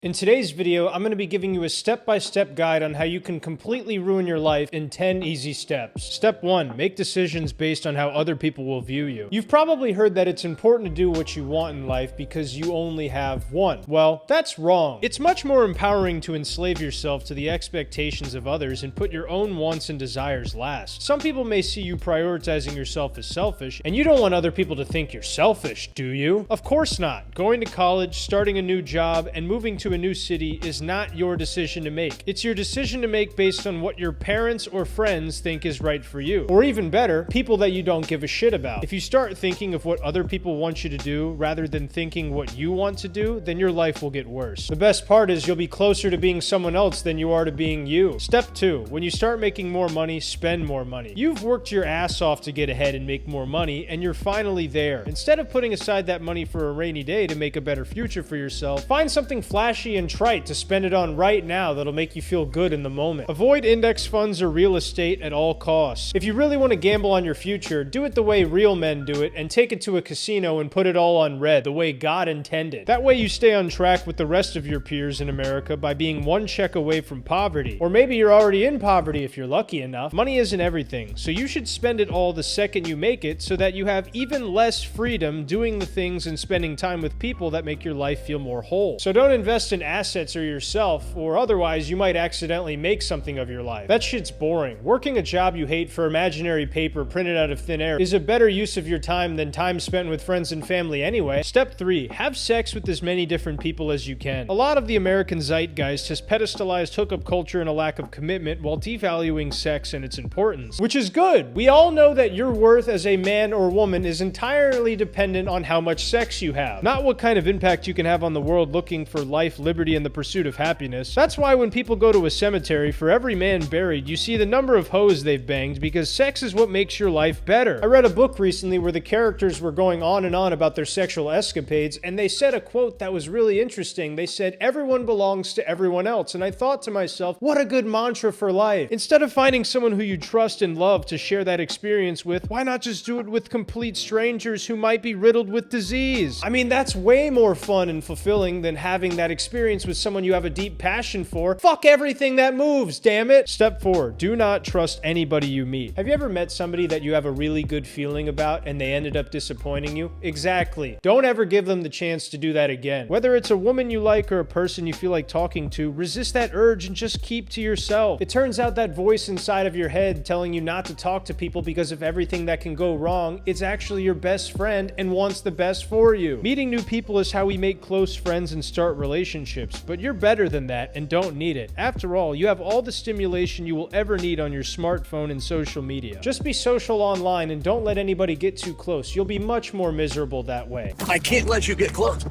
In today's video, I'm going to be giving you a step-by-step guide on how you can completely ruin your life in 10 easy steps. Step 1. Make decisions based on how other people will view you. You've probably heard that it's important to do what you want in life because you only have one. Well, that's wrong. It's much more empowering to enslave yourself to the expectations of others and put your own wants and desires last. Some people may see you prioritizing yourself as selfish, and you don't want other people to think you're selfish, do you? Of course not. Going to college, starting a new job, and moving to a new city is not your decision to make. It's your decision to make based on what your parents or friends think is right for you. Or even better, people that you don't give a shit about. If you start thinking of what other people want you to do rather than thinking what you want to do, then your life will get worse. The best part is you'll be closer to being someone else than you are to being you. Step 2. When you start making more money, spend more money. You've worked your ass off to get ahead and make more money, and you're finally there. Instead of putting aside that money for a rainy day to make a better future for yourself, find something flashy and trite to spend it on right now that'll make you feel good in the moment. Avoid index funds or real estate at all costs. If you really want to gamble on your future, do it the way real men do it and take it to a casino and put it all on red, the way God intended. That way you stay on track with the rest of your peers in America by being one check away from poverty. Or maybe you're already in poverty if you're lucky enough. Money isn't everything, so you should spend it all the second you make it so that you have even less freedom doing the things and spending time with people that make your life feel more whole. So don't invest in assets or yourself, or otherwise you might accidentally make something of your life. That shit's boring. Working a job you hate for imaginary paper printed out of thin air is a better use of your time than time spent with friends and family anyway. Step 3. Have sex with as many different people as you can. A lot of the American zeitgeist has pedestalized hookup culture and a lack of commitment while devaluing sex and its importance, which is good. We all know that your worth as a man or woman is entirely dependent on how much sex you have, not what kind of impact you can have on the world looking for life, liberty, and the pursuit of happiness. That's why when people go to a cemetery, for every man buried, you see the number of hoes they've banged, because sex is what makes your life better. I read a book recently where the characters were going on and on about their sexual escapades, and they said a quote that was really interesting. They said, "Everyone belongs to everyone else." And I thought to myself, what a good mantra for life. Instead of finding someone who you trust and love to share that experience with, why not just do it with complete strangers who might be riddled with disease? I mean, that's way more fun and fulfilling than having that experience with someone you have a deep passion for. Fuck everything that moves, damn it. Step 4. Do not trust anybody you meet. Have you ever met somebody that you have a really good feeling about and they ended up disappointing you? Exactly. Don't ever give them the chance to do that again. Whether it's a woman you like or a person you feel like talking to, resist that urge and just keep to yourself. It turns out that voice inside of your head telling you not to talk to people because of everything that can go wrong, it's actually your best friend and wants the best for you. Meeting new people is how we make close friends and start relationships, but you're better than that and don't need it. After all, you have all the stimulation you will ever need on your smartphone and social media. Just be social online and don't let anybody get too close. You'll be much more miserable that way. I can't let you get close.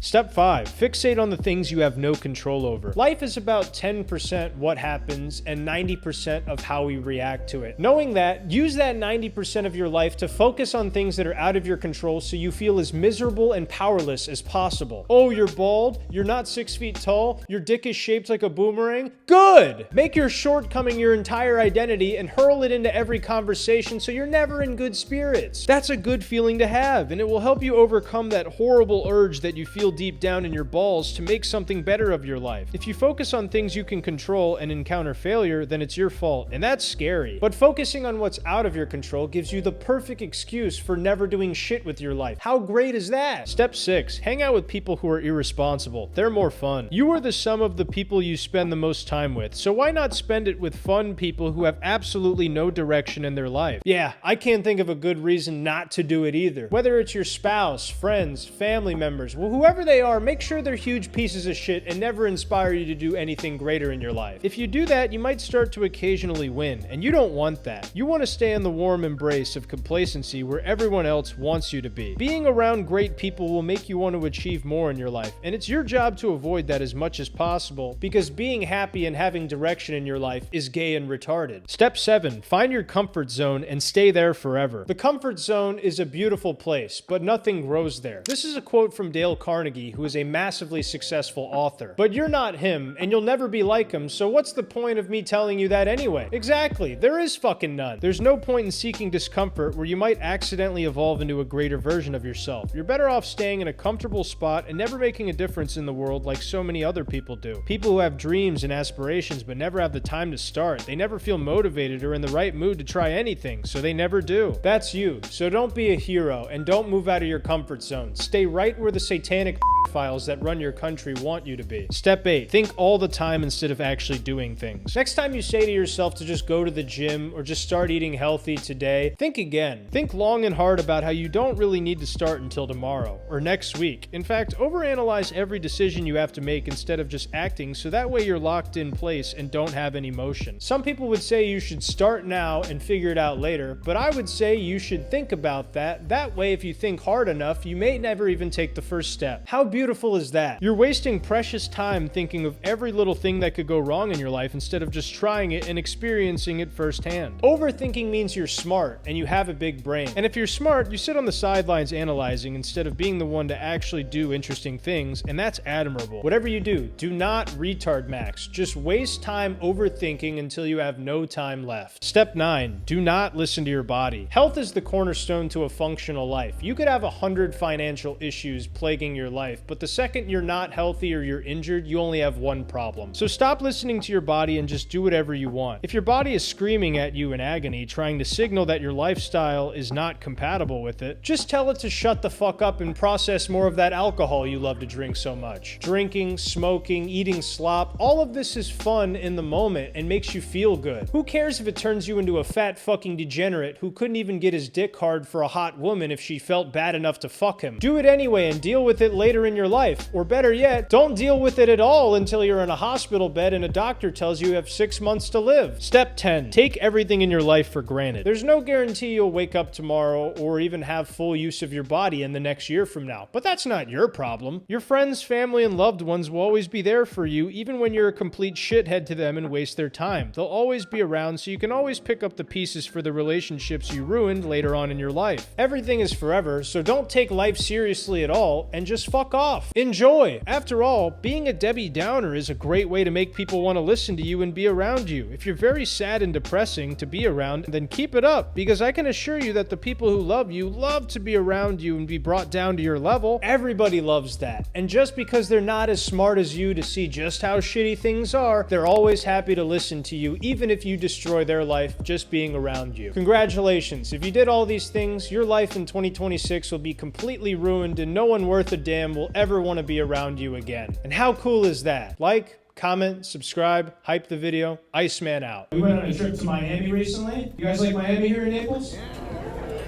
Step 5. Fixate on the things you have no control over. Life is about 10% what happens and 90% of how we react to it. Knowing that, use that 90% of your life to focus on things that are out of your control so you feel as miserable and powerless as possible. Oh, you're bald? You're not 6 feet tall? Your dick is shaped like a boomerang? Good! Make your shortcoming your entire identity and hurl it into every conversation so you're never in good spirits. That's a good feeling to have, and it will help you overcome that horrible urge that you feel deep down in your balls to make something better of your life. If you focus on things you can control and encounter failure, then it's your fault, and that's scary. But focusing on what's out of your control gives you the perfect excuse for never doing shit with your life. How great is that? Step 6. Hang out with people who are irresponsible. They're more fun. You are the sum of the people you spend the most time with, so why not spend it with fun people who have absolutely no direction in their life? Yeah, I can't think of a good reason not to do it either. Whether it's your spouse, friends, family members, well, whoever they are, make sure they're huge pieces of shit and never inspire you to do anything greater in your life. If you do that, you might start to occasionally win, and you don't want that. You want to stay in the warm embrace of complacency where everyone else wants you to be. Being around great people will make you want to achieve more in your life, and it's your job to avoid that as much as possible, because being happy and having direction in your life is gay and retarded. Step 7. Find your comfort zone and stay there forever. The comfort zone is a beautiful place, but nothing grows there. This is a quote from Dale Carnegie, who is a massively successful author. But you're not him, and you'll never be like him, so what's the point of me telling you that anyway? Exactly, there is fucking none. There's no point in seeking discomfort where you might accidentally evolve into a greater version of yourself. You're better off staying in a comfortable spot and never making a difference in the world world like so many other people do. People who have dreams and aspirations but never have the time to start. They never feel motivated or in the right mood to try anything, so they never do. That's you. So don't be a hero and don't move out of your comfort zone. Stay right where the satanic files that run your country want you to be. Step 8. Think all the time instead of actually doing things. Next time you say to yourself to just go to the gym or just start eating healthy today, think again. Think long and hard about how you don't really need to start until tomorrow or next week. In fact, overanalyze every decision you have to make instead of just acting, so that way you're locked in place and don't have any motion. Some people would say you should start now and figure it out later, but I would say you should think about that. That way, if you think hard enough, you may never even take the first step. How beautiful is that? You're wasting precious time thinking of every little thing that could go wrong in your life instead of just trying it and experiencing it firsthand. Overthinking means you're smart and you have a big brain. And if you're smart, you sit on the sidelines analyzing instead of being the one to actually do interesting things, and that's admirable. Whatever you do not retard max. Just waste time overthinking until you have no time left. Step 9. Do not listen to your body. Health is the cornerstone to a functional life. You could have 100 financial issues plaguing your life, but the second you're not healthy or you're injured, you only have one problem. So stop listening to your body and just do whatever you want. If your body is screaming at you in agony, trying to signal that your lifestyle is not compatible with it, just tell it to shut the fuck up and process more of that alcohol you love to drink so much. Drinking, smoking, eating slop, all of this is fun in the moment and makes you feel good. Who cares if it turns you into a fat fucking degenerate who couldn't even get his dick hard for a hot woman if she felt bad enough to fuck him? Do it anyway and deal with it later in your life. Or better yet, don't deal with it at all until you're in a hospital bed and a doctor tells you have 6 months to live. Step 10. Take everything in your life for granted. There's no guarantee you'll wake up tomorrow or even have full use of your body in the next year from now, but that's not your problem. Your friends, family, and loved ones will always be there for you even when you're a complete shithead to them and waste their time. They'll always be around, so you can always pick up the pieces for the relationships you ruined later on in your life. Everything is forever, so don't take life seriously at all and just fuck off. Enjoy! After all, being a Debbie Downer is a great way to make people want to listen to you and be around you. If you're very sad and depressing to be around, then keep it up, because I can assure you that the people who love you love to be around you and be brought down to your level. Everybody loves that. And just because they're not as smart as you to see just how shitty things are, they're always happy to listen to you, even if you destroy their life just being around you. Congratulations. If you did all these things, your life in 2026 will be completely ruined and no one worth a damn will ever want to be around you again. And how cool is that? Like, comment, subscribe, hype the video. Iceman out. We went on a trip to Miami recently. You guys like Miami here in Naples?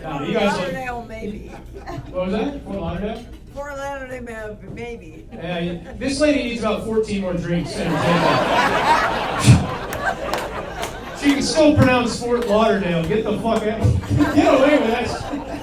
No, you guys like... Lauderdale, maybe. What was that? Fort Lauderdale? Fort Lauderdale, maybe. Yeah, this lady needs about 14 more drinks. She can still pronounce Fort Lauderdale. Get the fuck out. Get away with that.